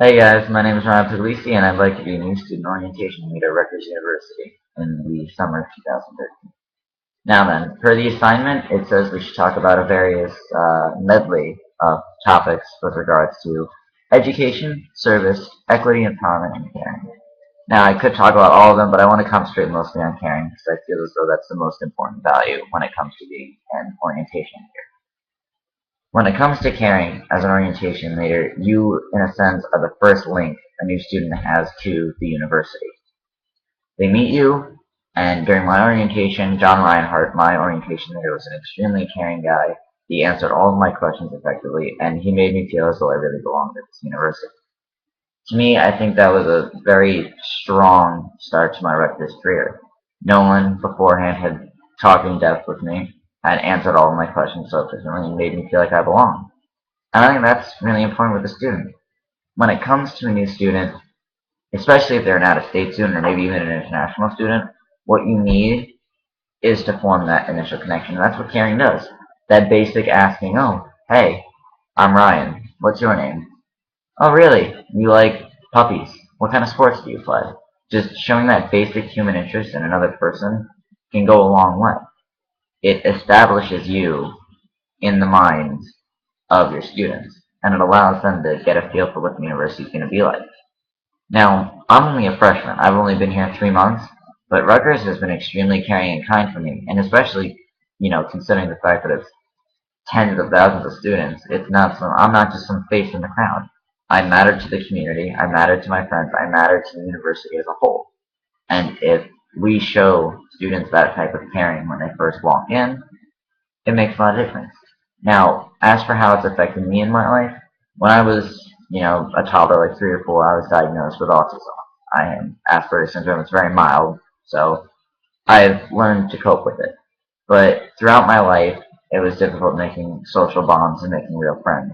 Hey guys, my name is Ryan Puglisi and I'd like to be a new student orientation leader at Rutgers University in the summer of 2013. Now then, per the assignment, it says we should talk about a various medley of topics with regards to education, service, equity, empowerment, and caring. Now, I could talk about all of them, but I want to concentrate mostly on caring because I feel as though that's the most important value when it comes to being an orientation leader. When it comes to caring as an orientation leader, you, in a sense, are the first link a new student has to the university. They meet you, and during my orientation, John Reinhardt, my orientation leader, was an extremely caring guy. He answered all of my questions effectively, and he made me feel as though I really belonged at this university. To me, I think that was a very strong start to my Rutgers career. No one beforehand had talked in depth with me, had answered all of my questions so efficiently, and made me feel like I belonged. And I think that's really important with a student. When it comes to a new student, especially if they're an out-of-state student or maybe even an international student, what you need is to form that initial connection. And that's what caring does. That basic asking, oh, hey, I'm Ryan. What's your name? Oh, really? You like puppies? What kind of sports do you play? Just showing that basic human interest in another person can go a long way. It establishes you in the minds of your students, and it allows them to get a feel for what the university is going to be like. Now, I'm only a freshman. I've only been here 3 months, but Rutgers has been extremely caring and kind for me, and especially, considering the fact that it's tens of thousands of students, I'm not just some face in the crowd. I matter to the community, I matter to my friends, I matter to the university as a whole. And if we show students that type of caring when they first walk in, it makes a lot of difference. Now, as for how it's affected me in my life, when I was, a toddler, like 3 or 4, I was diagnosed with autism. I am Asperger's syndrome. It's very mild, so I've learned to cope with it. But throughout my life, it was difficult making social bonds and making real friends.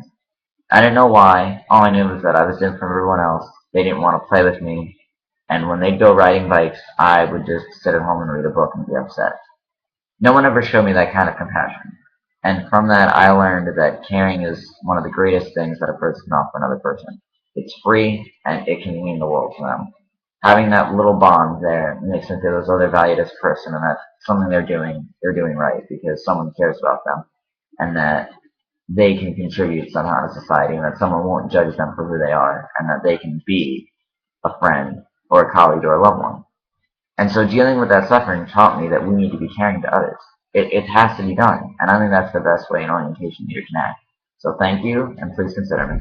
I didn't know why. All I knew was that I was different from everyone else. They didn't want to play with me. And when they'd go riding bikes, I would just sit at home and read a book and be upset. No one ever showed me that kind of compassion. And from that, I learned that caring is one of the greatest things that a person can offer another person. It's free, and it can mean the world to them. Having that little bond there makes them feel as though they're valued as a person, and that something they're doing right because someone cares about them, and that they can contribute somehow to society, and that someone won't judge them for who they are, and that they can be a friend or a colleague or a loved one. And so dealing with that suffering taught me that we need to be caring to others. It has to be done. And I think that's the best way an orientation leader can act. So thank you, and please consider me.